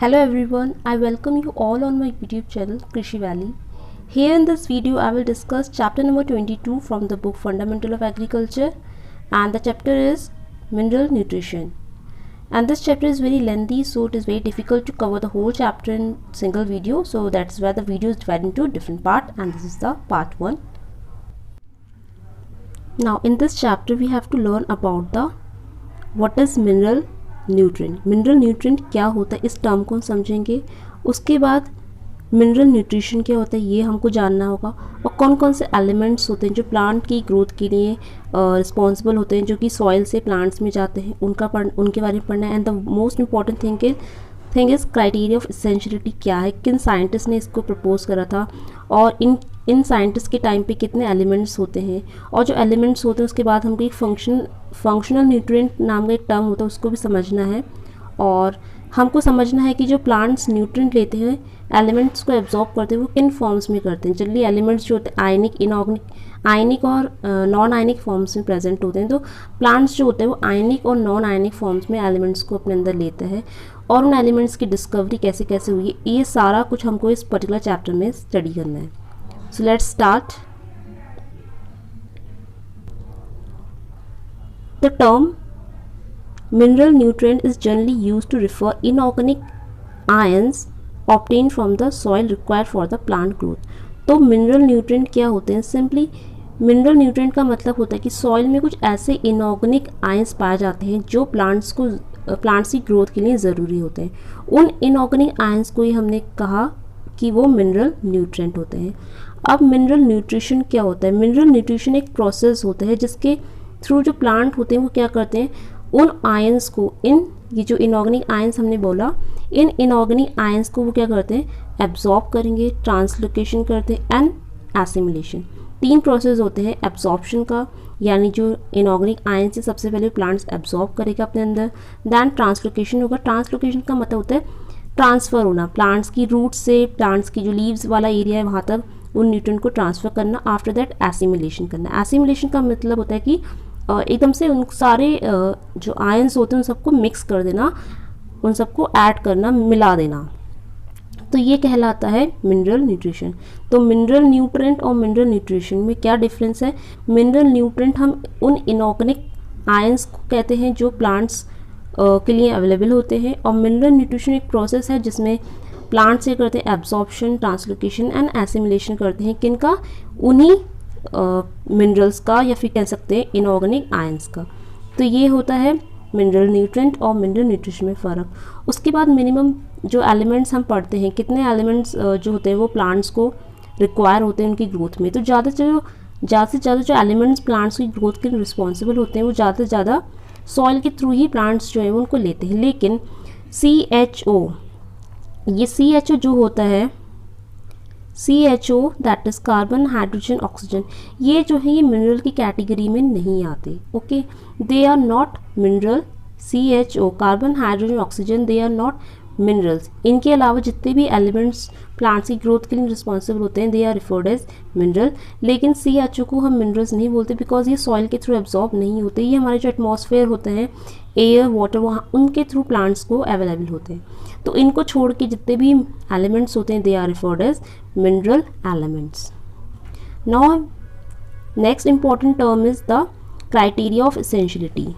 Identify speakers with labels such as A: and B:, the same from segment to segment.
A: Hello everyone, I welcome you all on my YouTube channel Krishi Valley. Here in this video I will discuss chapter number 22 from the book Fundamental of Agriculture, and the chapter is Mineral Nutrition. And this chapter is very lengthy, so it is very difficult to cover the whole chapter in single video, so that's why the video is divided into different parts, and this is the part 1. Now in this chapter we have to learn about the what is mineral nutrient. Mineral nutrient क्या होता है इस term को हम समझेंगे. उसके बाद mineral nutrition क्या होता है ये हमको जानना होगा, और कौन कौन से एलिमेंट्स होते हैं जो प्लांट की ग्रोथ के लिए रिस्पॉन्सिबल होते हैं, जो कि सॉइल से प्लांट्स में जाते हैं, उनके बारे में पढ़ना है. And the most important thing is criteria of essentiality क्या है, किन साइंटिस्ट ने इसको प्रपोज करा था, और इन साइंटिस्ट के टाइम पे कितने एलिमेंट्स होते हैं, और जो एलिमेंट्स होते हैं उसके बाद हमको एक फंक्शनल न्यूट्रिएंट नाम का एक टर्म होता है उसको भी समझना है. और हमको समझना है कि जो प्लांट्स न्यूट्रिएंट लेते हैं, एलिमेंट्स को एब्जॉर्ब करते हैं, वो किन फॉर्म्स में करते हैं. जनरली एलिमेंट्स जो होते हैं आयनिक, इनऑर्गेनिक, आयनिक और नॉन आयनिक फॉर्म्स में प्रेजेंट होते हैं. तो प्लांट्स जो होते हैं वो आयनिक और नॉन आयनिक फॉर्म्स में एलिमेंट्स को अपने अंदर लेते हैं, और उन एलिमेंट्स की डिस्कवरी कैसे कैसे हुई है ये सारा कुछ हमको इस पर्टिकुलर चैप्टर में स्टडी करना है. So let's start. The term mineral nutrient is generally used to refer inorganic ions obtained from the soil required for the plant growth. तो mineral nutrient क्या होते हैं? Simply mineral nutrient का मतलब होता है कि सॉइल में कुछ ऐसे inorganic ions पाए जाते हैं जो प्लांट्स की ग्रोथ के लिए ज़रूरी होते हैं. उन inorganic ions को ही हमने कहा कि वो मिनरल न्यूट्रिएंट होते हैं. अब मिनरल न्यूट्रिशन क्या होता है? मिनरल न्यूट्रिशन एक प्रोसेस होता है जिसके थ्रू जो प्लांट होते हैं वो क्या करते हैं, उन आयंस को, ये जो इनऑर्गेनिक आयंस हमने बोला, इन इनऑर्गेनिक आयंस को वो क्या करते हैं, एब्जॉर्ब करेंगे, ट्रांसलोकेशन करते हैं, एंड एसिमिलेशन. 3 प्रोसेस होते हैं. एब्जॉर्प्शन का, यानी जो इनऑर्गेनिक आयंस है सबसे पहले प्लांट्स एब्जॉर्ब करेगा अपने अंदर. दैन ट्रांसलोकेशन होगा. ट्रांसलोकेशन का मतलब होता है ट्रांसफ़र होना, प्लांट्स की रूट से प्लांट्स की जो लीव्स वाला एरिया है वहाँ तक उन न्यूट्रिएंट को ट्रांसफ़र करना. आफ्टर दैट एसिमिलेशन करना. एसिमिलेशन का मतलब होता है कि एकदम से उन सारे जो आयंस होते हैं उन सबको मिक्स कर देना, उन सबको ऐड करना, मिला देना. तो ये कहलाता है मिनरल न्यूट्रिशन. तो मिनरल न्यूट्रिएंट और मिनरल न्यूट्रिशन में क्या डिफरेंस है? मिनरल न्यूट्रिएंट हम उन इनऑर्गेनिक आयंस को कहते हैं जो प्लांट्स के लिए अवेलेबल होते हैं, और मिनरल न्यूट्रिशन एक प्रोसेस है जिसमें प्लांट से करते हैं एब्जॉर्प्शन, ट्रांसलोकेशन एंड एसिमिलेशन करते हैं. किनका? उन्हीं मिनरल्स का, या फिर कह सकते हैं इनऑर्गेनिक आयंस का. तो ये होता है मिनरल न्यूट्रिएंट और मिनरल न्यूट्रिशन में फ़र्क. उसके बाद मिनिमम जो एलिमेंट्स हम पढ़ते हैं, कितने एलिमेंट्स जो होते हैं वो प्लांट्स को रिक्वायर होते हैं उनकी ग्रोथ में. तो ज़्यादा से ज़्यादा जो एलिमेंट्स प्लांट्स की ग्रोथ के लिए रिस्पॉन्सिबल होते हैं वो ज़्यादा से ज़्यादा सॉइल के थ्रू ही प्लांट्स जो है वो उनको लेते हैं. लेकिन CHO, ये CHO जो होता है, CHO that is carbon, hydrogen, oxygen, ये जो है ये मिनरल की कैटेगरी में नहीं आते. Okay, they are not mineral. CHO, carbon, hydrogen, oxygen, they are not minerals. इनके अलावा जितने भी एलिमेंट्स प्लांट्स की ग्रोथ के लिए रिस्पॉन्सिबल होते हैं they are referred as mineral. लेकिन CHO को हम मिनरल्स नहीं बोलते बिकॉज ये सॉइल के थ्रू एब्जॉर्ब नहीं होते. ये हमारे जो एटमॉस्फेयर होते हैं, एयर, वाटर, वहाँ उनके थ्रू प्लांट्स को अवेलेबल होते हैं. तो इनको छोड़ के जितने भी एलिमेंट्स होते हैं they are referred as mineral elements. Now next important term is the criteria of essentiality.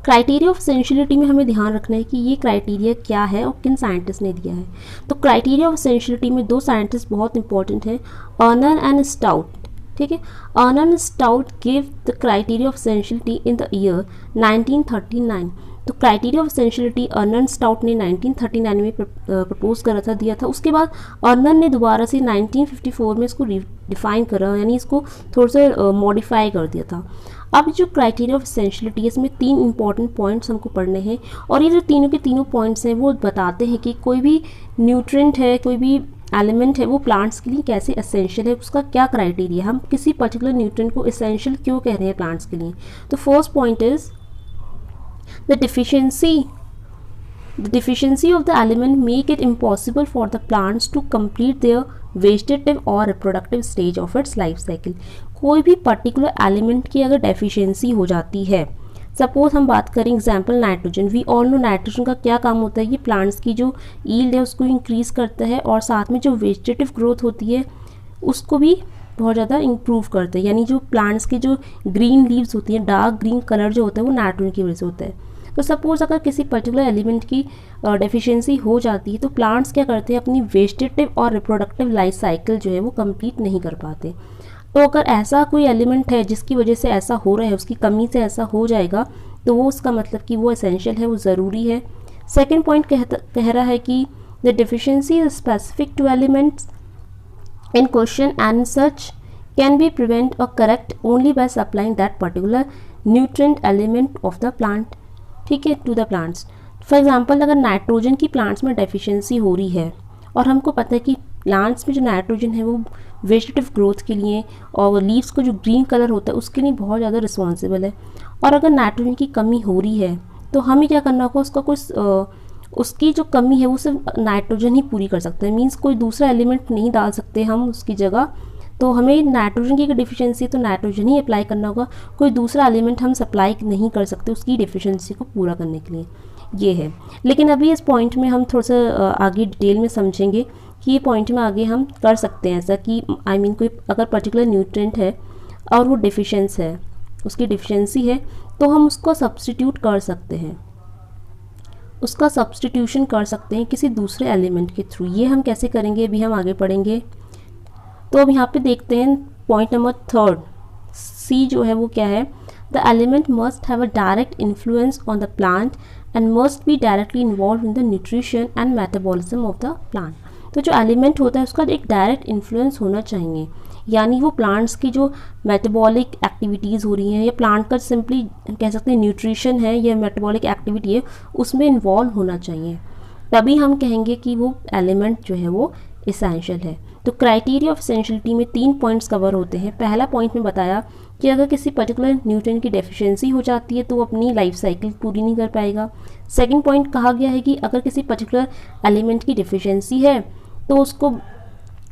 A: Criteria of essentiality में हमें ध्यान रखना है कि ये क्राइटेरिया क्या है और किन साइंटिस्ट ने दिया है. तो क्राइटेरिया ऑफ एसेंशियलिटी में 2 साइंटिस्ट बहुत इंपॉर्टेंट हैं, अर्नर एंड स्टाउट. ठीक है, earner and stout give the criteria of essentiality in the year 1939. तो criteria of essentiality earner and stout ने 1939 में प्रपोज करा था, दिया था. उसके बाद अर्नर ने दोबारा से 1954 में इसको डिफाइन करा, यानी इसको थोड़ा सा मॉडिफाई कर दिया था. अब जो क्राइटेरिया ऑफ एसेंशियलिटी है इसमें 3 इंपॉर्टेंट पॉइंट्स हमको पढ़ने हैं, और ये जो तीनों के तीनों पॉइंट्स हैं वो बताते हैं कि कोई भी न्यूट्रिएंट है, कोई भी एलिमेंट है, वो प्लांट्स के लिए कैसे एसेंशियल है, उसका क्या क्राइटेरिया है, हम किसी पर्टिकुलर न्यूट्रिएंट को एसेंशियल क्यों कह रहे हैं प्लांट्स के लिए. तो first point is the deficiency of the element make it impossible for the plants to complete their vegetative or reproductive stage of its life cycle. कोई भी पर्टिकुलर एलिमेंट की अगर डेफिशिएंसी हो जाती है सपोज हम बात करें example nitrogen, we all know nitrogen का क्या काम होता है, ये प्लांट्स की जो यील्ड है उसको इंक्रीज़ करता है और साथ में जो वेजिटेटिव ग्रोथ होती है उसको भी बहुत ज़्यादा इंप्रूव करते हैं। यानी जो प्लांट्स की जो ग्रीन लीव्स होती हैं, डार्क ग्रीन कलर जो होता है वो नाइट्रोजन की वजह से होता है। तो सपोज़ अगर किसी पर्टिकुलर एलिमेंट की डेफिशिएंसी हो जाती है तो प्लांट्स क्या करते हैं, अपनी वेजिटेटिव और रिप्रोडक्टिव लाइफ साइकिल जो है वो कंप्लीट नहीं कर पाते। तो अगर ऐसा कोई एलिमेंट है जिसकी वजह से ऐसा हो रहा है, उसकी कमी से ऐसा हो जाएगा, तो वो उसका मतलब कि वो एसेंशियल है, वो ज़रूरी है। सेकेंड पॉइंट कह रहा है कि the deficiency is specific two elements in question and such can be prevent or correct only by supplying that particular nutrient element of the plant, ठीक है, to the plants। For example अगर nitrogen की plants में deficiency हो रही है और हमको पता है कि प्लांट्स में जो नाइट्रोजन है वो वेजिटेटिव ग्रोथ के लिए और लीव्स को जो ग्रीन कलर होता है उसके लिए बहुत ज़्यादा रिस्पॉन्सिबल है, और अगर नाइट्रोजन की कमी हो रही है तो हमें क्या करना होगा, उसका कुछ उसकी जो कमी है वो सिर्फ नाइट्रोजन ही पूरी कर सकता है। मींस कोई दूसरा एलिमेंट नहीं डाल सकते हम उसकी जगह। तो हमें नाइट्रोजन की डिफिशिएंसी तो नाइट्रोजन ही अप्लाई करना होगा, कोई दूसरा एलिमेंट हम सप्लाई नहीं कर सकते उसकी डिफिशिएंसी को पूरा करने के लिए। ये है। लेकिन अभी इस पॉइंट में हम थोड़ा सा आगे डिटेल में समझेंगे कि ये पॉइंट में आगे हम कर सकते हैं ऐसा कि कोई अगर पर्टिकुलर न्यूट्रिएंट है और वो डिफिशिएंस है, उसकी डिफिशिएंसी है, तो हम उसको सब्स्टिट्यूट कर सकते हैं, उसका सब्स्टिट्यूशन कर सकते हैं किसी दूसरे एलिमेंट के थ्रू। ये हम कैसे करेंगे अभी हम आगे पढ़ेंगे। तो अब यहाँ पे देखते हैं पॉइंट नंबर 3 सी जो है वो क्या है, the element must have a direct influence on the plant and must be directly involve in the nutrition and metabolism of the plant. तो जो एलिमेंट होता है उसका एक डायरेक्ट इन्फ्लुएंस होना चाहिए, यानी वो प्लांट्स की जो मेटाबॉलिक एक्टिविटीज़ हो रही हैं या प्लांट का सिंपली कह सकते हैं न्यूट्रिशन है या मेटाबॉलिक एक्टिविटी है उसमें इन्वॉल्व होना चाहिए, तभी हम कहेंगे कि वो एलिमेंट जो है वो इसेंशियल है। तो क्राइटेरिया ऑफ एसेंशियलिटी में 3 पॉइंट्स कवर होते हैं। पहला पॉइंट में बताया कि अगर किसी पर्टिकुलर न्यूट्रिएंट की डेफिशिएंसी हो जाती है तो वो अपनी लाइफ साइकिल पूरी नहीं कर पाएगा। सेकंड पॉइंट कहा गया है कि अगर किसी पर्टिकुलर एलिमेंट की डेफिशिएंसी है तो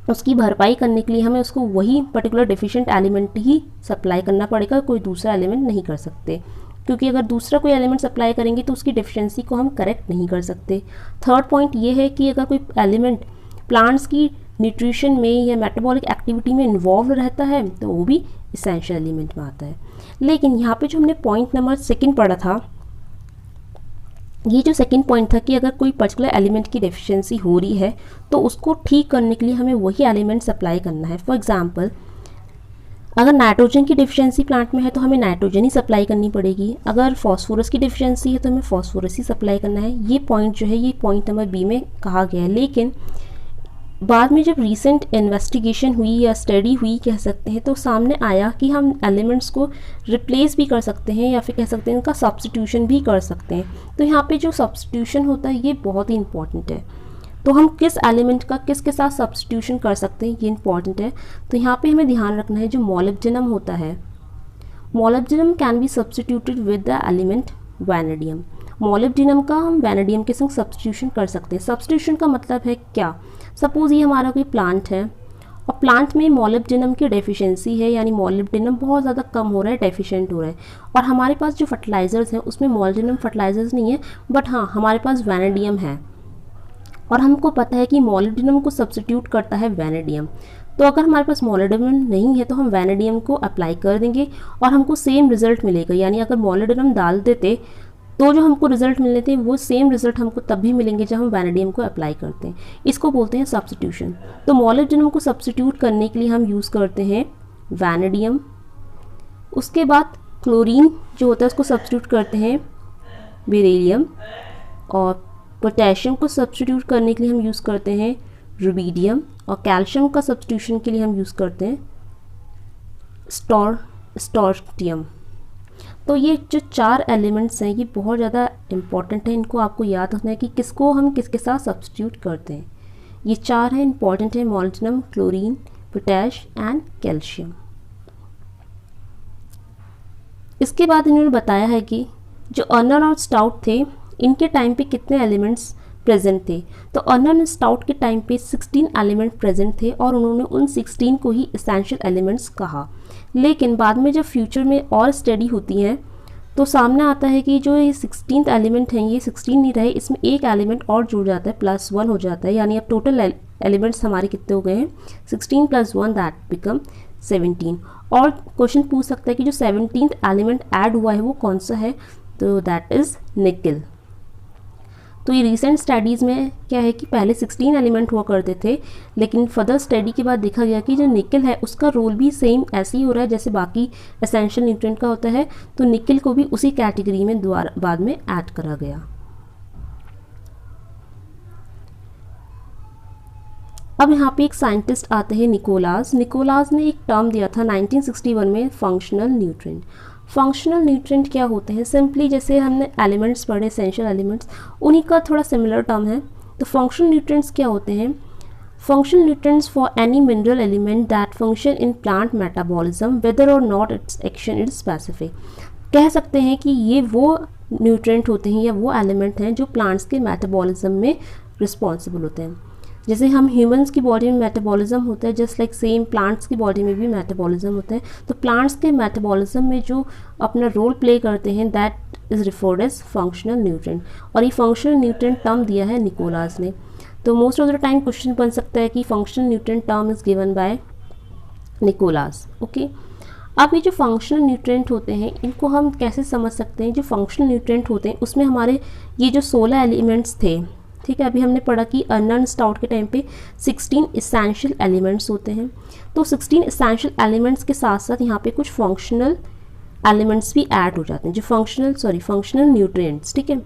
A: उसकी भरपाई करने के लिए हमें उसको वही पर्टिकुलर डेफिशिएंट एलिमेंट ही सप्लाई करना पड़ेगा, कोई दूसरा एलिमेंट नहीं कर सकते, क्योंकि अगर दूसरा कोई एलिमेंट सप्लाई करेंगे तो उसकी डेफिशिएंसी को हम करेक्ट नहीं कर सकते। थर्ड पॉइंट ये है कि अगर कोई एलिमेंट प्लांट्स की न्यूट्रिशन में या मेटाबॉलिक एक्टिविटी में इन्वॉल्व रहता है तो वो भी इसेंशियल एलिमेंट में आता है। लेकिन यहाँ पे जो हमने पॉइंट नंबर 2 पढ़ा था, ये जो सेकंड पॉइंट था कि अगर कोई पर्टिकुलर एलिमेंट की डेफिशिएंसी हो रही है तो उसको ठीक करने के लिए हमें वही एलिमेंट सप्लाई करना है। फॉर एग्जांपल अगर नाइट्रोजन की डेफिशिएंसी प्लांट में है तो हमें नाइट्रोजन ही सप्लाई करनी पड़ेगी, अगर फॉस्फोरस की डेफिशिएंसी है तो हमें फॉस्फोरस ही सप्लाई करना है। ये पॉइंट जो है ये पॉइंट नंबर बी में कहा गया है। लेकिन बाद में जब रीसेंट इन्वेस्टिगेशन हुई या स्टडी हुई कह सकते हैं तो सामने आया कि हम एलिमेंट्स को रिप्लेस भी कर सकते हैं या फिर कह सकते हैं इनका सब्स्टिट्यूशन भी कर सकते हैं। तो यहाँ पे जो सब्स्टिट्यूशन होता है ये बहुत ही इंपॉर्टेंट है। तो हम किस एलिमेंट का किसके साथ सब्स्टिट्यूशन कर सकते हैं ये इंपॉर्टेंट है। तो यहाँ पे हमें ध्यान रखना है जो मोलिब्डेनम होता है, molybdenum can be substituted with the element vanadium. Molybdenum का हम वैनेडियम के संग सब्स्टिट्यूशन कर सकते हैं। सब्स्टिट्यूशन का मतलब है क्या, सपोज़ ये हमारा कोई प्लांट है और प्लांट में मोलिब्डेनम की डेफिशिएंसी है, यानी मोलिब्डेनम बहुत ज़्यादा कम हो रहा है, डेफिशिएंट हो रहा है, और हमारे पास जो फर्टिलाइज़र्स हैं उसमें मोलिब्डेनम फर्टिलाइज़र्स नहीं है, बट हाँ हमारे पास वैनेडियम है और हमको पता है कि मोलिब्डेनम को सब्स्टिट्यूट करता है वैनेडियम। तो अगर हमारे पास मोलिब्डेनम नहीं है तो हम वैनेडियम को अप्लाई कर देंगे और हमको सेम रिजल्ट मिलेगा। यानी अगर मोलिब्डेनम डाल देते तो जो हमको रिजल्ट मिलने थे वो सेम रिजल्ट हमको तब भी मिलेंगे जब हम वैनेडियम को अप्लाई करते हैं। इसको बोलते हैं सब्स्टिट्यूशन। तो मोलिब्डेनम को सब्स्टिट्यूट करने के लिए हम यूज़ करते हैं वैनेडियम। उसके बाद क्लोरीन जो होता है उसको सब्स्टिट्यूट करते हैं बेरिलियम, और पोटेशियम को सब्स्टिट्यूट करने के लिए हम यूज़ करते हैं रुबिडियम, और कैल्शियम का सब्स्टिट्यूशन के लिए हम यूज़ करते हैं स्टोर्टियम। तो ये जो 4 एलिमेंट्स हैं ये बहुत ज़्यादा इम्पॉर्टेंट है, इनको आपको याद रखना है कि किसको हम किसके साथ सब्स्टिट्यूट करते हैं। ये 4 हैं, इम्पॉर्टेंट है, molybdenum, chlorine, potash and calcium. इसके बाद इन्होंने बताया है कि जो अर्नर और स्टाउट थे इनके टाइम पे कितने एलिमेंट्स प्रेजेंट थे। तो अर्नर एंड स्टाउट के टाइम पे 16 एलिमेंट प्रेजेंट थे और उन्होंने उन 16 को ही एसेंशियल एलिमेंट्स कहा। लेकिन बाद में जब फ्यूचर में और स्टडी होती हैं तो सामने आता है कि जो ये 16th एलिमेंट है ये 16 नहीं रहे, इसमें एक एलिमेंट और जुड़ जाता है, +1 हो जाता है, यानी अब टोटल एलिमेंट्स हमारे कितने हो गए हैं 16 + 1 दैट बिकम 17। और क्वेश्चन पूछ सकता है कि जो 17th एलिमेंट ऐड हुआ है वो कौन सा है, तो दैट इज़ निकल। तो ये रिसेंट स्टडीज़ में क्या है कि पहले 16 एलिमेंट हुआ करते थे, लेकिन फर्दर स्टडी के बाद देखा गया कि जो निकल है उसका रोल भी सेम ऐसे ही हो रहा है जैसे बाकी एसेंशियल न्यूट्रिएंट का होता है, तो निकल को भी उसी कैटेगरी में बाद में ऐड करा गया। अब यहाँ पे एक साइंटिस्ट आते हैं निकोलास ने एक टर्म दिया था 1961 में, फंक्शनल न्यूट्रिएंट। फंक्शनल न्यूट्रिएंट क्या होते हैं, सिंपली जैसे हमने एलिमेंट्स पढ़े एसेंशियल एलिमेंट्स, उन्हीं का थोड़ा सिमिलर टर्म है। तो फंक्शनल न्यूट्रिएंट्स क्या होते हैं, functional nutrients for any mineral element that function in plant metabolism whether और not its action is specific. कह सकते हैं कि ये वो न्यूट्रिएंट होते हैं या वो एलिमेंट हैं जो प्लांट्स के मेटाबॉलिज्म में रिस्पॉन्सिबल होते हैं। जैसे हम ह्यूमंस की बॉडी में मेटाबॉलिज्म होता है, जस्ट लाइक सेम प्लांट्स की बॉडी में भी मेटाबॉलिज्म होता है। तो प्लांट्स के मेटाबॉलिज्म में जो अपना रोल प्ले करते हैं that is referred as functional nutrient, और ये फंक्शनल न्यूट्रिएंट टर्म दिया है निकोलास ने। तो most of the time question बन सकता है कि functional nutrient term is given by Nicholas. Okay, अब ये जो फंक्शनल न्यूट्रिएंट होते हैं इनको हम कैसे समझ सकते हैं। जो फंक्शनल न्यूट्रिएंट होते हैं उसमें हमारे ये जो 16 एलिमेंट्स थे, ठीक है, अभी हमने पढ़ा कि अर्नल्ड स्टाउट के टाइम पे 16 इसेंशियल एलिमेंट्स होते हैं। तो 16 इसेंशियल एलिमेंट्स के साथ साथ यहाँ पे कुछ फंक्शनल एलिमेंट्स भी ऐड हो जाते हैं, जो फंक्शनल न्यूट्रिएंट्स, ठीक है,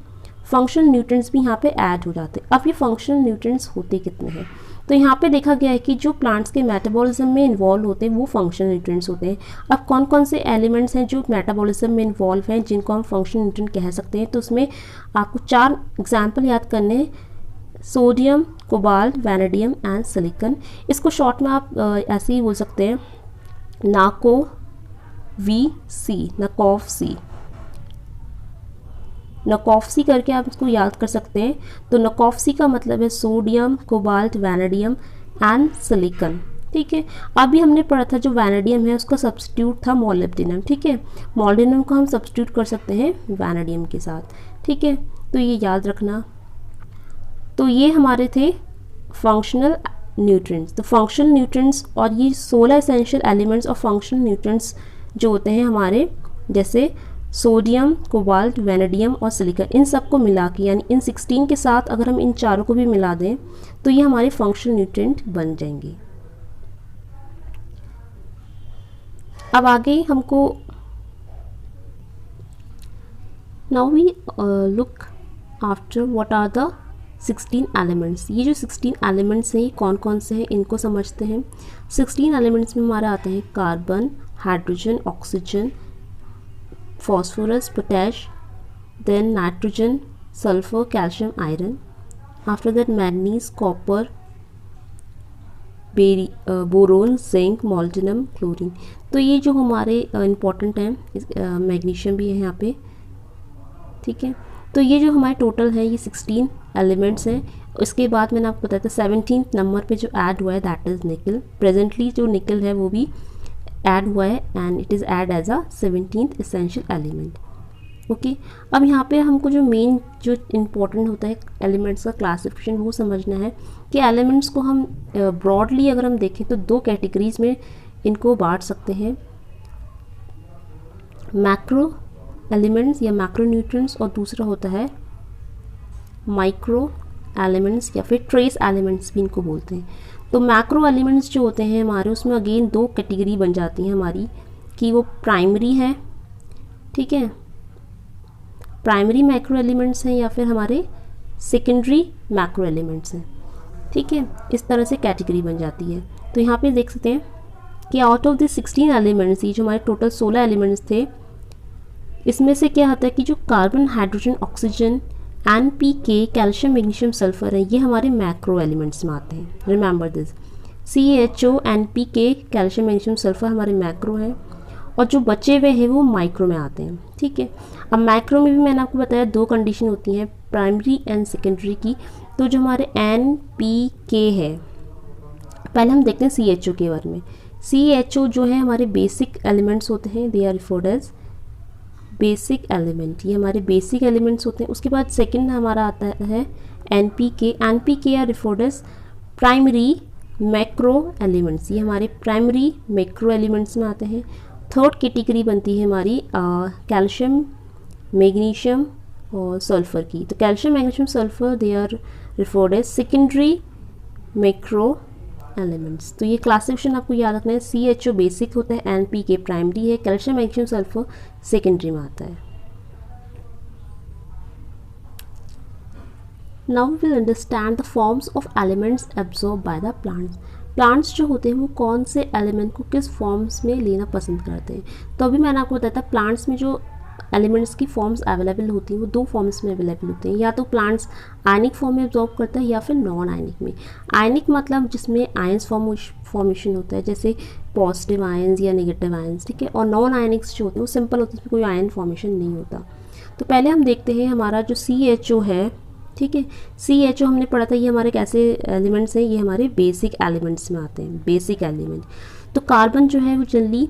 A: फंक्शनल न्यूट्रिएंट्स भी यहाँ पे ऐड हो जाते हैं। अब ये फंक्शनल न्यूट्रिएंट्स होते कितने हैं, तो यहाँ पे देखा गया है कि जो प्लांट्स के मेटाबॉलिज्म में इन्वॉल्व होते हैं वो फंक्शनल न्यूट्रिएंट्स होते हैं। अब कौन कौन से एलिमेंट्स हैं जो मेटाबॉलिज्म में इन्वॉल्व हैं जिनको हम फंक्शनल न्यूट्रिएंट कह सकते हैं, तो उसमें आपको 4 एग्जाम्पल याद करने हैं, sodium, cobalt, vanadium and silicon. इसको शॉर्ट में आप ऐसे ही बोल सकते हैं नकोफ-सी करके आप इसको याद कर सकते हैं। तो नकोफ-सी का मतलब है sodium, cobalt, vanadium and silicon, ठीक है। अभी हमने पढ़ा था जो वैनेडियम है उसका सब्स्टिट्यूट था मोलिब्डेनम, ठीक है, मोलिब्डेनम को हम सब्स्टिट्यूट कर सकते हैं वैनेडियम के साथ, ठीक है, तो ये याद रखना। तो ये हमारे थे फंक्शनल न्यूट्रिएंट्स। तो फंक्शनल न्यूट्रिएंट्स और ये 16 एसेंशियल एलिमेंट्स और फंक्शनल न्यूट्रिएंट्स जो होते हैं हमारे, जैसे सोडियम, कोबाल्ट, वैनेडियम और सिलिकॉन, इन सबको मिला के यानी इन 16 के साथ अगर हम इन चारों को भी मिला दें तो ये हमारे फंक्शनल न्यूट्रिएंट बन जाएंगे। अब आगे हमको now we look after what are the 16 elements. ये जो 16 एलिमेंट्स हैं ये कौन कौन से हैं इनको समझते हैं। 16 एलिमेंट्स में हमारा आते हैं carbon, hydrogen, oxygen, phosphorus, potash, then nitrogen, sulfur, calcium, iron. After that manganese, copper, boron, zinc, molybdenum, chlorine. तो ये जो हमारे इम्पॉर्टेंट हैं, मैग्नीशियम भी है यहाँ पे, ठीक है। तो ये जो हमारे टोटल है ये 16 एलिमेंट्स हैं। उसके बाद मैंने आपको बताया था 17th नंबर पे जो ऐड हुआ है दैट इज़ निकल। प्रेजेंटली जो निकल है वो भी ऐड हुआ है and it is add as a 17th essential element. Okay, अब यहाँ पे हमको जो मेन जो इम्पोर्टेंट होता है एलिमेंट्स का क्लासिफिकेशन वो समझना है कि एलिमेंट्स को हम ब्रॉडली अगर हम देखें तो 2 कैटेगरीज में इनको बांट सकते हैं, मैक्रो एलिमेंट्स या मैक्रो न्यूट्रिएंट्स, और दूसरा होता है माइक्रो एलिमेंट्स या फिर ट्रेस एलिमेंट्स भी इनको बोलते हैं। तो मैक्रो एलिमेंट्स जो होते हैं हमारे उसमें अगेन 2 कैटेगरी बन जाती हैं हमारी कि वो प्राइमरी है, ठीक है, प्राइमरी मैक्रो एलिमेंट्स हैं या फिर हमारे सेकेंडरी मैक्रो एलिमेंट्स हैं, ठीक है, इस तरह से कैटेगरी बन जाती है। तो यहाँ पे देख सकते हैं कि आउट ऑफ द 16 एलिमेंट्स, ये जो हमारे टोटल 16 एलिमेंट्स थे, इसमें से क्या होता है कि जो carbon, hydrogen, oxygen, NPK, calcium, magnesium, sulphur है, ये हमारे मैक्रो एलिमेंट्स में आते हैं। Remember this, CHO, NPK, calcium, magnesium, sulphur हमारे मैक्रो हैं, और जो बचे हुए हैं वो माइक्रो में आते हैं, ठीक है। अब मैक्रो में भी मैंने आपको बताया 2 कंडीशन होती हैं, प्राइमरी एंड सेकेंडरी की। तो जो हमारे NPK है, पहले हम देखते हैं CHO के बारे में। CHO जो है हमारे बेसिक एलिमेंट्स होते हैं, they are referred as basic element, ये हमारे बेसिक एलिमेंट्स होते हैं। उसके बाद सेकंड हमारा आता है NPK. NPK are referred as primary macro elements, ये हमारे प्राइमरी मैक्रो एलिमेंट्स में आते हैं। थर्ड कैटेगरी बनती है हमारी कैल्शियम, मैग्नीशियम और सल्फर की। तो calcium, magnesium, sulphur they are referred as secondary macro elements. तो ये क्लासिफिकेशन आपको याद रखना है। CHO बेसिक होता है, NPK प्राइमरी है, कैल्शियम, मैग्नीशियम, सल्फर सेकेंडरी में आता है। Now we will understand the forms of elements absorb by the plants. Plants जो होते हैं वो कौन से एलिमेंट को किस फॉर्म्स में लेना पसंद करते हैं। तो अभी मैंने आपको बताया था प्लांट्स में जो एलिमेंट्स की फॉर्म्स अवेलेबल होती हैं वो दो फॉर्म्स में अवेलेबल होते हैं, या तो प्लांट्स आयनिक फॉर्म में एब्जॉर्ब करता है या फिर नॉन आयनिक में। आयनिक मतलब जिसमें आयंस फॉर्मेशन होता है, जैसे पॉजिटिव आयंस या नेगेटिव आयंस, ठीक है। और नॉन आयनिक्स जो होते हैं वो सिंपल होते हैं, उसमें कोई आयन फॉर्मेशन नहीं होता। तो पहले हम देखते हैं हमारा जो CHO है, ठीक है। CHO हमने पढ़ा था, ये हमारे कैसे एलिमेंट्स हैं, ये हमारे बेसिक एलिमेंट्स में आते हैं, बेसिक एलिमेंट। तो कार्बन जो है वो जनरली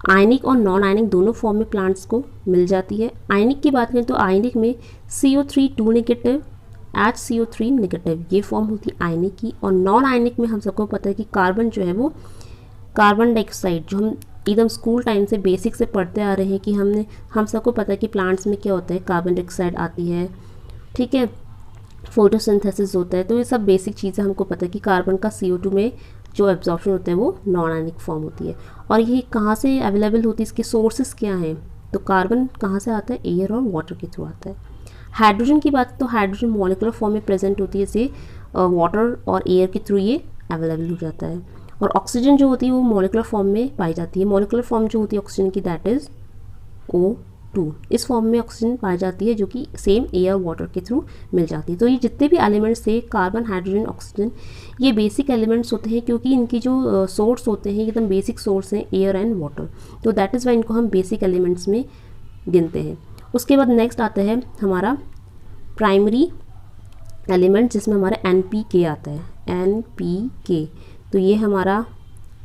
A: आयनिक और नॉन आयनिक दोनों फॉर्म में प्लांट्स को मिल जाती है। आयनिक की बात करें तो आयनिक में CO3 2 नेगेटिव, HCO3 नेगेटिव, ये फॉर्म होती है आयनिक की। और नॉन आयनिक में हम सबको पता है कि कार्बन जो है वो कार्बन डाइऑक्साइड, जो हम एकदम स्कूल टाइम से बेसिक से पढ़ते आ रहे हैं कि हम सबको पता है कि प्लांट्स में क्या होता है, कार्बन डाइऑक्साइड आती है, ठीक है, फोटोसिंथेसिस होता है। तो ये सब बेसिक चीज़ें हमको पता है कि कार्बन का CO2 में जो एब्जॉर्प्शन होता है वो नॉन आयनिक फॉर्म होती है। और ये कहाँ से अवेलेबल होती है, इसके सोर्सेस क्या हैं। तो कार्बन कहाँ से आता है, एयर और वाटर के थ्रू आता है। हाइड्रोजन की बात तो हाइड्रोजन मॉलिक्यूलर फॉर्म में प्रेजेंट होती है, जैसे वाटर और एयर के थ्रू ये अवेलेबल हो जाता है। और ऑक्सीजन जो होती है वो मॉलिक्यूलर फॉर्म में पाई जाती है। मॉलिक्यूलर फॉर्म जो होती है ऑक्सीजन की दैट इज़ O2। इस फॉर्म में ऑक्सीजन पाई जाती है जो कि सेम एयर वाटर के थ्रू मिल जाती है। तो ये जितने भी एलिमेंट्स थे कार्बन, हाइड्रोजन, ऑक्सीजन, ये बेसिक एलिमेंट्स होते हैं क्योंकि इनकी जो सोर्स होते हैं एकदम बेसिक सोर्स हैं एयर एंड वाटर। तो दैट इज़ वाई इनको हम बेसिक एलिमेंट्स में गिनते हैं। उसके बाद नेक्स्ट आता है हमारा प्राइमरी एलिमेंट, जिसमें हमारा NPK आता है, NPK। तो ये हमारा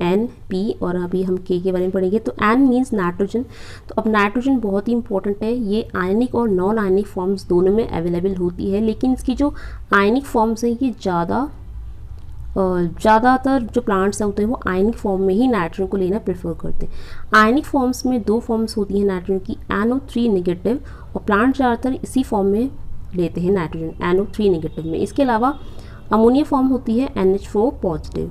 A: NP और अभी हम K के बारे में पढ़ेंगे। तो N मीन्स नाइट्रोजन। तो अब नाइट्रोजन बहुत ही इंपॉर्टेंट है, ये आयनिक और नॉन आयनिक फॉर्म्स दोनों में अवेलेबल होती है, लेकिन इसकी जो आयनिक फॉर्म्स हैं ये ज़्यादातर जो प्लांट्स होते हैं वो आयनिक फॉर्म में ही नाइट्रोजन को लेना प्रेफर करते हैं। आयनिक फॉर्म्स में दो फॉर्म्स होती हैं नाइट्रोजन की, NO3 नेगेटिव, और प्लांट ज़्यादातर इसी फॉर्म में लेते हैं नाइट्रोजन, NO3 नेगेटिव में। इसके अलावा अमोनिया फॉर्म होती है NH4 पॉजिटिव।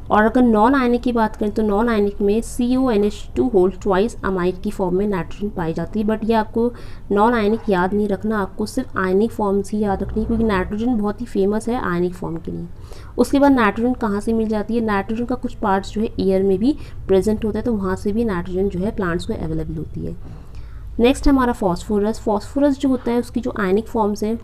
A: और अगर नॉन आयनिक की बात करें तो नॉन आयनिक में CONH2 होल ट्वाइस अमाइड की फॉर्म में नाइट्रोजन पाई जाती है। बट ये आपको नॉन आयनिक याद नहीं रखना, आपको सिर्फ आयनिक फॉर्म्स ही याद रखनी है, क्योंकि नाइट्रोजन बहुत ही फेमस है आयनिक फॉर्म के लिए। उसके बाद नाइट्रोजन कहाँ से मिल जाती है, नाइट्रोजन का कुछ पार्ट्स जो है एयर में भी प्रेजेंट होता है, तो वहाँ से भी नाइट्रोजन जो है प्लांट्स को अवेलेबल होती है। नेक्स्ट हमारा फॉस्फोरस। फॉस्फोरस जो होता है उसकी जो आयनिक फॉर्म्स हैं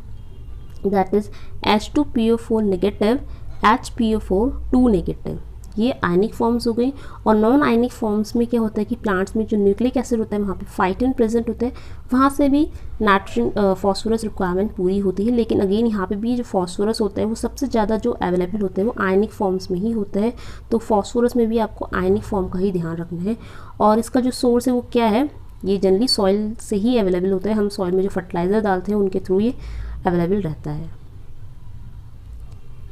A: that is H2PO4 negative, HPO4 2 negative, ये आयनिक फॉर्म्स हो गई। और नॉन आयनिक फॉर्म्स में क्या होता है कि प्लांट्स में जो न्यूक्लिक एसिड होता है वहाँ पे फाइटिन प्रेजेंट होता है, वहाँ से भी नाइट्रोजन फॉस्फोरस रिक्वायरमेंट पूरी होती है। लेकिन अगेन यहाँ पे भी जो फॉस्फोरस होता है वो सबसे ज़्यादा जो अवेलेबल होता है वो आयनिक फॉर्म्स में ही होता है। तो फॉस्फोरस में भी आपको आयनिक फॉर्म का ही ध्यान रखना है। और इसका जो सोर्स है वो क्या है, ये जनरली सॉइल से ही अवेलेबल होता है। हम सॉइल में जो फर्टिलाइज़र डालते हैं उनके थ्रू ये अवेलेबल रहता है।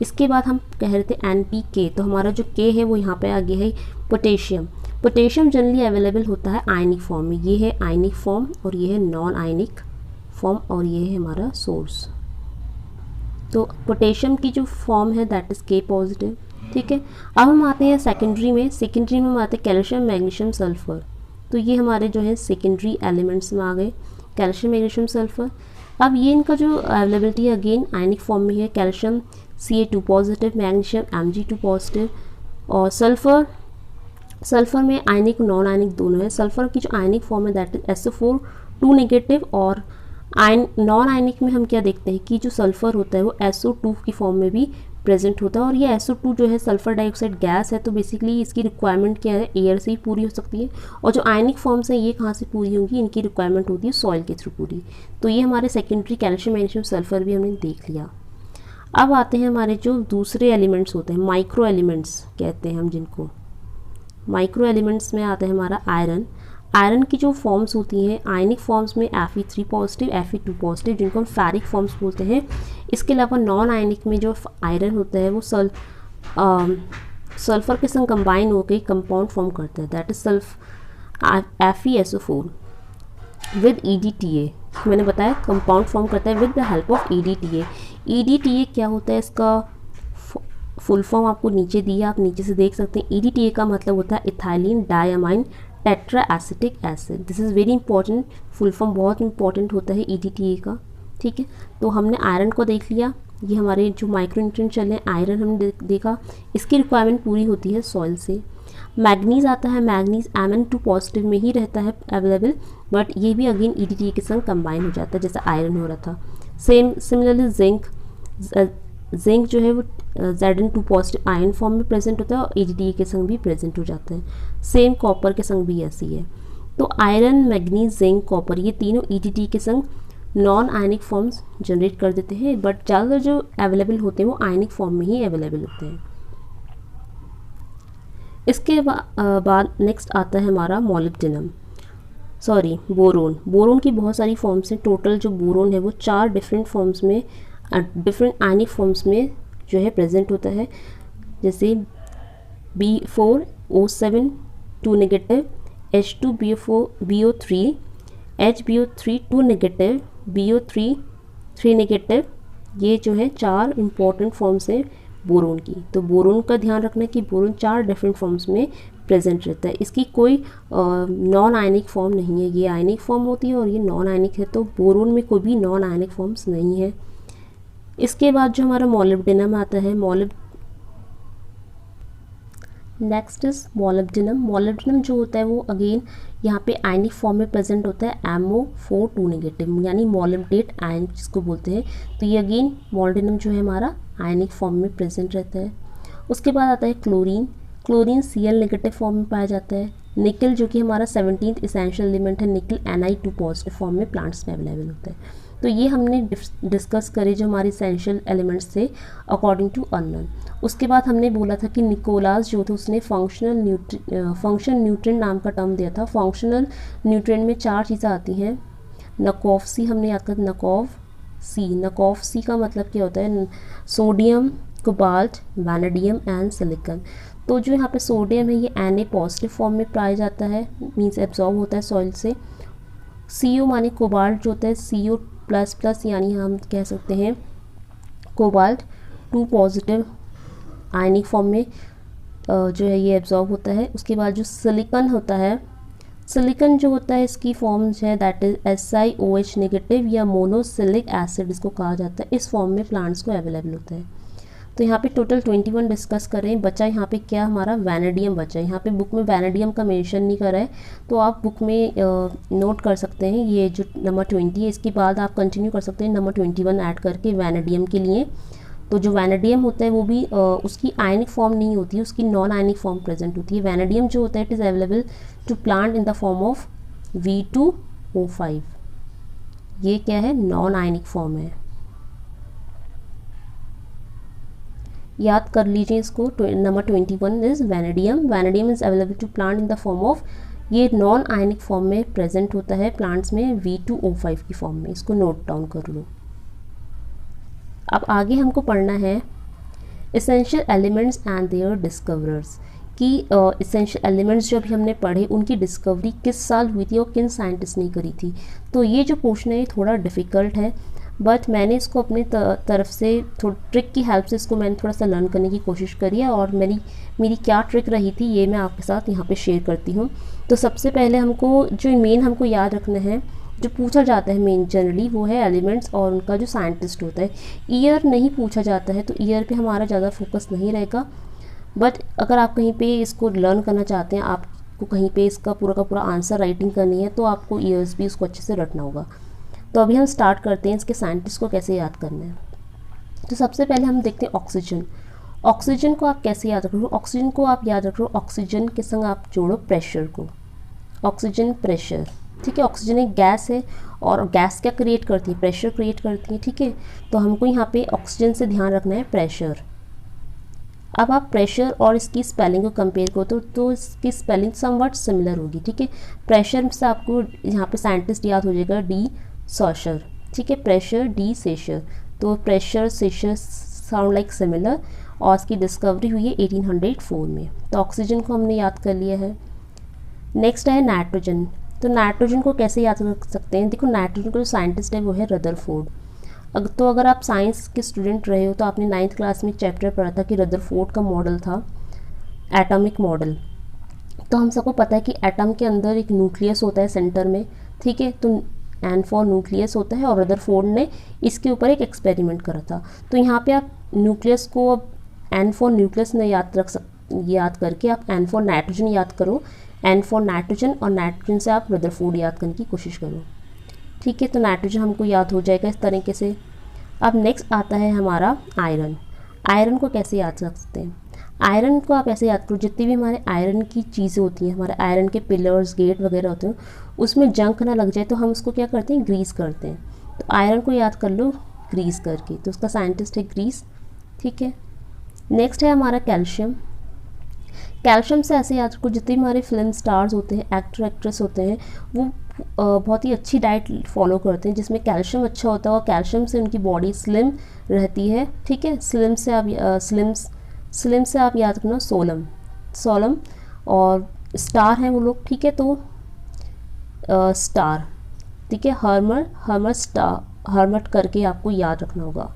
A: इसके बाद हम कह रहे थे NPK, तो हमारा जो K है वो यहाँ पे आगे है पोटेशियम। पोटेशियम जनरली अवेलेबल होता है आयनिक फॉर्म में, ये है आयनिक फॉर्म और ये है नॉन आयनिक फॉर्म, और ये है हमारा सोर्स। तो पोटेशियम की जो फॉर्म है दैट इज़ K पॉजिटिव, ठीक है। अब हम आते हैं सेकेंडरी में। सेकेंडरी में हम आते हैं कैल्शियम, मैग्नीशियम, सल्फर। तो ये हमारे जो है सेकेंडरी एलिमेंट्स में आ गए, कैल्शियम, मैग्नीशियम, सल्फर। अब ये इनका जो अवेलेबिलिटी है अगेन आयनिक फॉर्म में है, calcium Ca2 positive, magnesium Mg2 positive, और सल्फर में आयनिक नॉन आयनिक दोनों है। सल्फर की जो आयनिक फॉर्म है दैट इज SO4 2 नेगेटिव, और नॉन आयनिक में हम क्या देखते हैं कि जो सल्फर होता है वो SO2 की फॉर्म में भी प्रेजेंट होता है। और ये SO2 जो है सल्फर डाइऑक्साइड गैस है, तो बेसिकली इसकी रिक्वायरमेंट क्या है, एयर से ही पूरी हो सकती है। और जो आयनिक फॉर्म्स हैं ये कहाँ से पूरी होंगी, इनकी रिक्वायरमेंट होती है सॉइल के थ्रू पूरी। तो ये हमारे सेकेंडरी कैल्शियम, मैग्नीशियम, सल्फर भी हमने देख लिया। अब आते हैं हमारे जो दूसरे एलिमेंट्स होते हैं, माइक्रो एलिमेंट्स कहते हैं हम जिनको। माइक्रो एलिमेंट्स में आता है हमारा आयरन। आयरन की जो फॉर्म्स होती हैं आयनिक फॉर्म्स में Fe3 पॉजिटिव, Fe2 पॉजिटिव, जिनको हम फेरिक फॉर्म्स बोलते हैं। इसके अलावा नॉन आयनिक में जो आयरन होता है वो सल्फर के संग कंबाइन होकर कंपाउंड फॉर्म करता है, that is FeSO4 with EDTA। मैंने बताया कंपाउंड फॉर्म करता है with the help of EDTA। EDTA क्या होता है, इसका फुल फॉर्म आपको नीचे दी है, आप नीचे से देख सकते हैं। EDTA का मतलब होता है ethylene diamine tetra acetic acid. This is very important, full form बहुत इंपॉर्टेंट होता है EDTA का, ठीक है। तो हमने आयरन को देख लिया, ये हमारे जो माइक्रोन्यूट्रिएंट चल रहे हैं, आयरन हमने देखा, इसकी रिक्वायरमेंट पूरी होती है सॉइल से। मैग्नीज आता है, मैग्नीज Mn2 पॉजिटिव में ही रहता है अवेलेबल, बट ये भी अगेन EDTA के संग कंबाइन हो जाता है जैसा आयरन हो रहा था। सिमिलरली जिंक जो है वो Zn2 पॉजिटिव आयन फॉर्म में प्रेजेंट होता है और EDTA के संग भी प्रेजेंट हो जाता है। सेम कॉपर के संग भी ऐसी है। तो आयरन, मैग्नीज, जिंक, कॉपर ये तीनों EDTA के संग नॉन आयनिक फॉर्म्स जनरेट कर देते हैं, बट ज़्यादातर जो अवेलेबल होते हैं वो आयनिक फॉर्म में ही अवेलेबल होते हैं। इसके बाद नेक्स्ट आता है हमारा बोरोन। बोरोन की बहुत सारी फॉर्म्स हैं। टोटल जो बोरोन है वो 4 डिफरेंट फॉर्म्स में, डिफरेंट आयनिक फॉर्म्स में जो है प्रेजेंट होता है, जैसे B4O7 2 negative, H2BO3, HBO3 2 negative, BO3 3 negative. ये जो है 4 इंपॉर्टेंट फॉर्म्स हैं बोरोन की। तो बोरोन का ध्यान रखना है कि बोरोन 4 डिफरेंट फॉर्म्स में प्रेजेंट रहता है। इसकी कोई नॉन आयनिक फॉर्म नहीं है, ये आयनिक फॉर्म होती है और ये नॉन आयनिक है, तो बोरोन में कोई भी नॉन आयनिक फॉर्म्स नहीं है। इसके बाद जो हमारा मोलिब्डेनम आता है, नेक्स्ट इज मोलिब्डेनम। मोलिब्डेनम जो होता है वो अगेन यहाँ पे आयनिक फॉर्म में प्रेजेंट होता है, MO4 2 नेगेटिव, यानी मोलिब्डेट आयन जिसको बोलते हैं। तो ये अगेन मोलिब्डेनम जो है हमारा आयनिक फॉर्म में प्रेजेंट रहता है। उसके बाद आता है chlorine. Chlorine Cl negative form में पाया जाता है। निकल जो कि हमारा 17th इसेंशियल एलिमेंट है, निकल Ni2 पॉजिटिव फॉर्म में प्लांट्स में अवेलेबल होता है। तो ये हमने डिस्कस करे जो हमारे इसेंशियल एलिमेंट्स थे अकॉर्डिंग टू अर्नन। उसके बाद हमने बोला था कि निकोलास जो थे उसने फंक्शनल न्यूट्रिएंट नाम का टर्म दिया था। फंक्शनल न्यूट्रिएंट में 4 चीज़ें आती हैं। नकॉफ-सी हमने याद कर, नकॉफ-सी का मतलब क्या होता है, sodium, cobalt, vanadium and silicon. तो जो यहाँ पे सोडियम है ये Na पॉजिटिव फॉर्म में पाया जाता है, मीन्स एब्जॉर्ब होता है सॉइल से। CO माने कोबाल्ट जो होता है CO++, यानी हम कह सकते हैं कोबाल्ट 2 पॉजिटिव आयनिक फॉर्म में जो है ये एब्जॉर्ब होता है। उसके बाद जो सिलिकॉन होता है, सिलिकॉन जो होता है इसकी फॉर्म्स है दैट इज SiOH नेगेटिव या मोनोसिलिक एसिड इसको कहा जाता है। इस फॉर्म में प्लांट्स को अवेलेबल होता है। तो यहाँ पे टोटल 21 डिस्कस करें, बचा यहाँ पे क्या हमारा वैनेडियम बचा है। यहाँ पे बुक में वैनेडियम का मेंशन नहीं करा है, तो आप बुक में नोट कर सकते हैं। ये जो नंबर 20 है इसके बाद आप कंटिन्यू कर सकते हैं नंबर 21 ऐड करके वैनेडियम के लिए। तो जो वैनेडियम होता है वो भी उसकी आयनिक फॉर्म नहीं होती है, उसकी नॉन आयनिक फॉर्म प्रेजेंट होती है। वैनेडियम जो होता है it is available to plant in the form of V2O5। ये क्या है, नॉन आयनिक फॉर्म है, याद कर लीजिए इसको। Number 21 is vanadium. Vanadium is available to plant in the form of, ये नॉन आयनिक फॉर्म में प्रेजेंट होता है प्लांट्स में V2O5 की फॉर्म में। इसको नोट डाउन कर लो। अब आगे हमको पढ़ना है essential elements and their discoverers, कि एसेंशियल एलिमेंट्स जो अभी हमने पढ़े उनकी डिस्कवरी किस साल हुई थी और किन साइंटिस्ट ने करी थी। तो ये जो क्वेश्चन है ये थोड़ा डिफ़िकल्ट है, बट मैंने इसको अपने तरफ से थोड़ी ट्रिक की हेल्प से इसको मैंने थोड़ा सा लर्न करने की कोशिश करी है, और मेरी क्या ट्रिक रही थी ये मैं आपके साथ यहाँ पे शेयर करती हूँ। तो सबसे पहले हमको जो मेन हमको याद रखना है, जो पूछा जाता है मेन जनरली वो है एलिमेंट्स और उनका जो साइंटिस्ट होता है। ईयर नहीं पूछा जाता है तो ईयर पे हमारा ज़्यादा फोकस नहीं रहेगा, बट अगर आप कहीं पे इसको लर्न करना चाहते हैं, आपको कहीं पे इसका पूरा का पूरा आंसर राइटिंग करनी है, तो आपको ईयर्स भी उसको अच्छे से रटना होगा। तो अभी हम स्टार्ट करते हैं इसके साइंटिस्ट को कैसे याद करना है। तो सबसे पहले हम देखते हैं ऑक्सीजन। ऑक्सीजन को आप कैसे याद रखो, ऑक्सीजन को आप याद रखो ऑक्सीजन के संग आप जोड़ो प्रेशर को, ऑक्सीजन प्रेशर, ठीक है। ऑक्सीजन एक गैस है और गैस क्या क्रिएट करती है, प्रेशर क्रिएट करती है, ठीक है। तो हमको यहाँ पे ऑक्सीजन से ध्यान रखना है प्रेशर। अब आप प्रेशर और इसकी स्पेलिंग को कंपेयर करो तो इसकी स्पेलिंग समवट सिमिलर होगी, ठीक है। प्रेशर से आपको यहाँ पे साइंटिस्ट याद हो जाएगा डी सॉशर, ठीक है, प्रेशर डी सेशर, तो प्रेशर सेशर साउंड लाइक सिमिलर, और इसकी डिस्कवरी हुई है 1804 में। तो ऑक्सीजन को हमने याद कर लिया है। नेक्स्ट है नाइट्रोजन। तो नाइट्रोजन को कैसे याद रख सकते हैं, देखो नाइट्रोजन का जो साइंटिस्ट है वो है रदरफोर्ड। तो अगर आप साइंस के स्टूडेंट रहे हो तो आपने 9th क्लास में चैप्टर पढ़ा था कि रदरफोर्ड का मॉडल था एटॉमिक मॉडल। तो हम सबको पता है कि एटम के अंदर एक न्यूक्लियस होता है सेंटर में, ठीक है, तो एन फॉर न्यूक्लियस होता है, और रदरफोर्ड ने इसके ऊपर एक एक्सपेरिमेंट करा था। तो यहाँ पे आप न्यूक्लियस को अब एन फॉर न्यूक्लियस ने याद करके आप एन फॉर नाइट्रोजन याद करो, एन फॉर नाइट्रोजन, और नाइट्रोजन से आप रदरफोर्ड याद करने की कोशिश करो, ठीक है। तो नाइट्रोजन हमको याद हो जाएगा इस तरीके से। अब नेक्स्ट आता है हमारा आयरन। आयरन को कैसे याद रख सकते हैं, आयरन को आप ऐसे याद करो, जितनी भी हमारे आयरन की चीज़ें होती हैं, हमारे आयरन के पिलर्स गेट वगैरह होते हैं, उसमें जंक ना लग जाए तो हम उसको क्या करते हैं, ग्रीस करते हैं। तो आयरन को याद कर लो ग्रीस करके, तो उसका साइंटिस्ट है ग्रीस, ठीक है। नेक्स्ट है हमारा कैल्शियम। कैल्शियम से ऐसे याद रखो, जितने भी हमारे फिल्म स्टार्स होते हैं, एक्टर एक्ट्रेस होते हैं, वो बहुत ही अच्छी डाइट फॉलो करते हैं जिसमें कैल्शियम अच्छा होता है, और कैल्शियम से उनकी बॉडी स्लिम रहती है, ठीक है। स्लिम से आप याद रखना सोलम, और स्टार हैं वो लोग, ठीक है। तो स्टार, ठीक है, हर्मट करके आपको याद रखना होगा।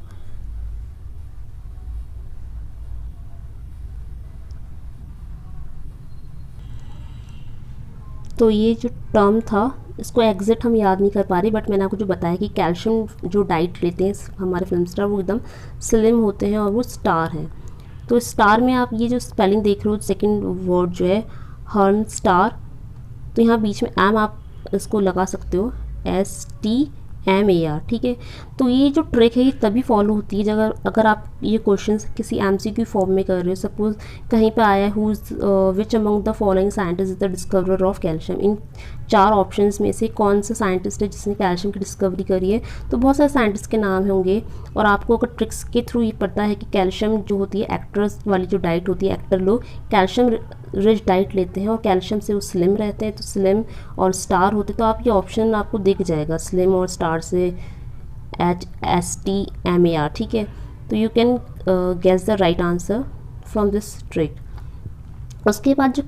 A: तो ये जो टर्म था इसको एग्जैक्ट हम याद नहीं कर पा रहे, बट मैंने आपको जो बताया कि कैल्शियम जो डाइट लेते हैं हमारे फिल्म स्टार वो एकदम स्लिम होते हैं और वो स्टार हैं। तो स्टार में आप ये जो स्पेलिंग देख रहे हो, सेकंड वर्ड जो है हर्न स्टार, तो यहाँ बीच में एम आप इसको लगा सकते हो, STMAR, ठीक है। तो ये जो ट्रिक है ये तभी फॉलो होती है जब अगर आप ये क्वेश्चन किसी MCQ फॉर्म में कर रहे हो। सपोज कहीं पे आया है which among the following scientist is the discoverer of calcium, in 4 options में से कौन सा साइंटिस्ट है जिसने कैल्शियम की डिस्कवरी करी है। तो बहुत सारे साइंटिस्ट के नाम होंगे, और आपको अगर ट्रिक्स के थ्रू ये पता है कि कैल्शियम जो होती है, एक्टर्स वाली जो डाइट होती है, एक्टर लोग कैल्शियम रिच डाइट लेते हैं और कैल्शियम से वो स्लिम रहते हैं, तो स्लिम और स्टार होते हैं। तो आप ये ऑप्शन आपको दिख जाएगा, स्लिम और स्टार से STMAR, ठीक है। तो you can guess the right answer from this trick. उसके बाद जो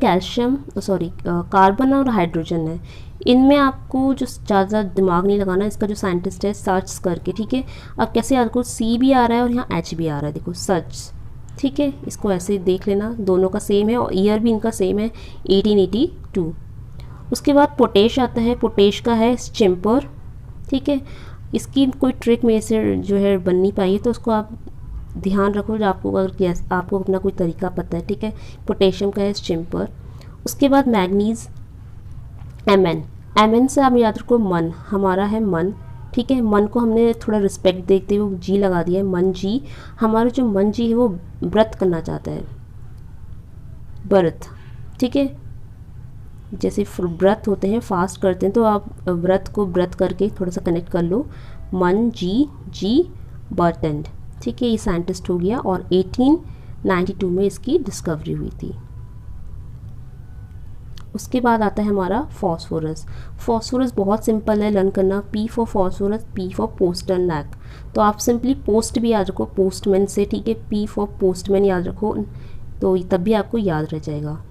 A: कार्बन और हाइड्रोजन है, इनमें आपको जो ज़्यादा दिमाग नहीं लगाना, इसका जो साइंटिस्ट है सर्च करके, ठीक है। अब कैसे याद करो, C भी आ रहा है और यहाँ H भी आ रहा है, देखो सर्च, ठीक है। इसको ऐसे देख लेना, दोनों का सेम है और ईयर भी इनका सेम है 1882। उसके बाद पोटेश आता है, पोटेश का है चिम्पर, ठीक है। इसकी कोई ट्रिक में से जो है बन नहीं पाई है, तो उसको आप ध्यान रखो, जो आपको अगर आपको अपना कोई तरीका पता है, ठीक है। पोटेशियम का है चिम्पर। उसके बाद मैग्नीज Mn से आप याद रखो मन, हमारा है मन, ठीक है। मन को हमने थोड़ा रिस्पेक्ट देखते हुए जी लगा दिया है, मन जी। हमारा जो मन जी है वो व्रत करना चाहता है, व्रत, ठीक है। जैसे व्रत होते हैं, फास्ट करते हैं, तो आप व्रत को व्रत करके थोड़ा सा कनेक्ट कर लो, मन जी बर्टेंड, ठीक है। ये साइंटिस्ट हो गया और 1892 में इसकी डिस्कवरी हुई थी। उसके बाद आता है हमारा फॉस्फोरस। फॉस्फोरस बहुत सिंपल है लर्न करना, P for phosphorus, P for पोस्टरनैक। तो आप सिंपली पोस्ट भी याद रखो पोस्टमैन से, ठीक है। P फॉर पोस्टमैन याद रखो, तो तब भी आपको याद रह जाएगा।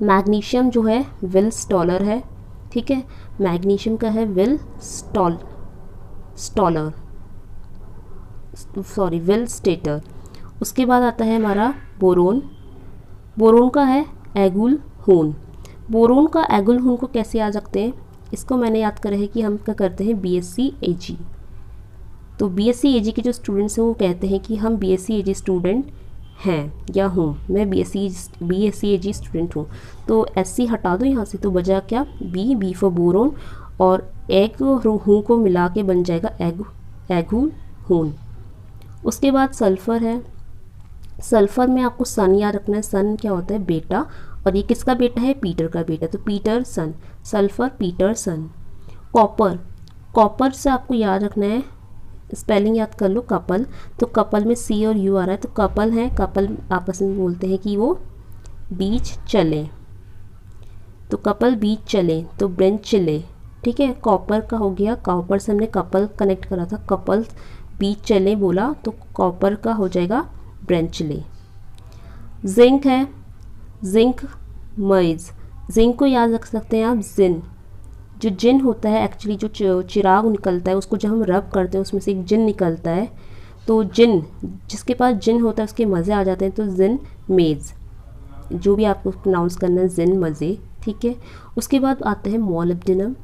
A: मैग्नीशियम जो है विल स्टॉलर है, ठीक है। मैग्नीशियम का है विल स्टेटर। उसके बाद आता है हमारा बोरोन। बोरोन का है एगुल हून। बोरोन का एगुल हून को कैसे याद रखते हैं, इसको मैंने याद करा है कि हम क्या करते हैं BSc AG। तो BSc AG के जो स्टूडेंट्स हैं वो कहते हैं कि हम BSc AG स्टूडेंट हैं या हूँ, मैं BSc AG स्टूडेंट हूँ। तो SC हटा दो यहाँ से, तो बचा क्या, B फॉर बोरोन, और एग हूँ को मिला के बन जाएगा एगुल हून। उसके बाद सल्फ़र है। सल्फ़र में आपको सन याद रखना है, सन क्या होता है, बेटा, और ये किसका बेटा है, पीटर का बेटा, तो पीटर सन, सल्फ़र पीटर सन। कॉपर से आपको याद रखना है स्पेलिंग याद कर लो कपल, तो कपल में सी और यू आ रहा है, तो कपल है, कपल आपस में बोलते हैं कि वो बीच चले, तो कपल बीच चले, तो ब्रेंच चले, ठीक है। कॉपर का हो गया, कॉपर से हमने कपल कनेक्ट करा था, कपल बीच चले बोला तो कॉपर का हो जाएगा ब्रेंच चले। जिंक है, जिंक मर्ज, जिंक को याद रख सकते हैं आप जिन, जो जिन होता है एक्चुअली जो चिराग निकलता है उसको जब हम रब करते हैं उसमें से एक जिन निकलता है, तो जिन जिसके पास जिन होता है उसके मज़े आ जाते हैं, तो जिन मेज़, जो भी आपको प्रोनाउंस करना है जिन मज़े, ठीक है। उसके बाद आता है मॉलिब्डेनम।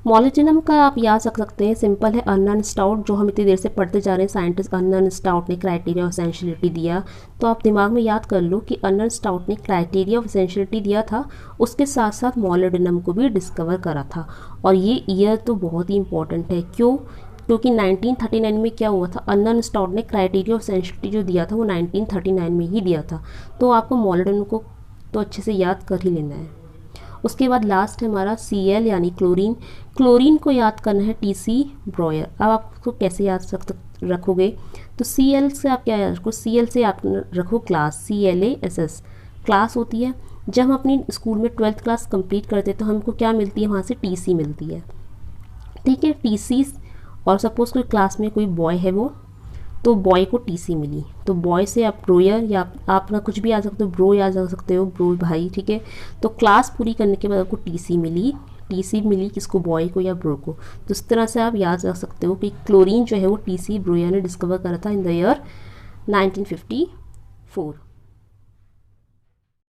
A: मॉलिब्डेनम का आप याद रख सकते हैं, सिंपल है, अर्नन स्टाउट, जो हम इतनी देर से पढ़ते जा रहे हैं, साइंटिस्ट अर्नन स्टाउट ने क्राइटेरिया ऑफ एसेंशियलिटी दिया, तो आप दिमाग में याद कर लो कि अर्नन स्टाउट ने क्राइटेरिया ऑफ एसेंशियलिटी दिया था, उसके साथ साथ मॉलिब्डेनम को भी डिस्कवर करा था। और ये ईयर तो बहुत ही इंपॉर्टेंट है, क्यों? क्योंकि 1939 में क्या हुआ था, अर्नन स्टाउट ने क्राइटेरिया ऑफ एसेंशियलिटी जो दिया था वो 1939 में ही दिया था, तो आपको मॉलिब्डेनम को तो अच्छे से याद कर ही लेना है। उसके बाद लास्ट है हमारा Cl यानी क्लोरीन। क्लोरीन को याद करना है TC ब्रोयर। अब आप उसको कैसे याद रखोगे, तो Cl से आप क्या याद रखो, Cl से आप रखो क्लास, CLASS क्लास होती है। जब हम अपनी स्कूल में 12th क्लास कंप्लीट करते हैं तो हमको क्या मिलती है, वहाँ से TC मिलती है, ठीक है, TC। और सपोज़ कोई क्लास में कोई बॉय है वो, तो बॉय को TC मिली, तो बॉय से आप ब्रोयर या आप ना कुछ भी आ सकते हो, ब्रो याद रख सकते हो, ब्रो भाई, ठीक है। तो क्लास पूरी करने के बाद आपको TC मिली, TC मिली किसको, बॉय को या ब्रो को। तो इस तरह से आप याद रख सकते हो कि क्लोरीन जो है वो TC ब्रोयर ने डिस्कवर करा था इन द ईयर 1954।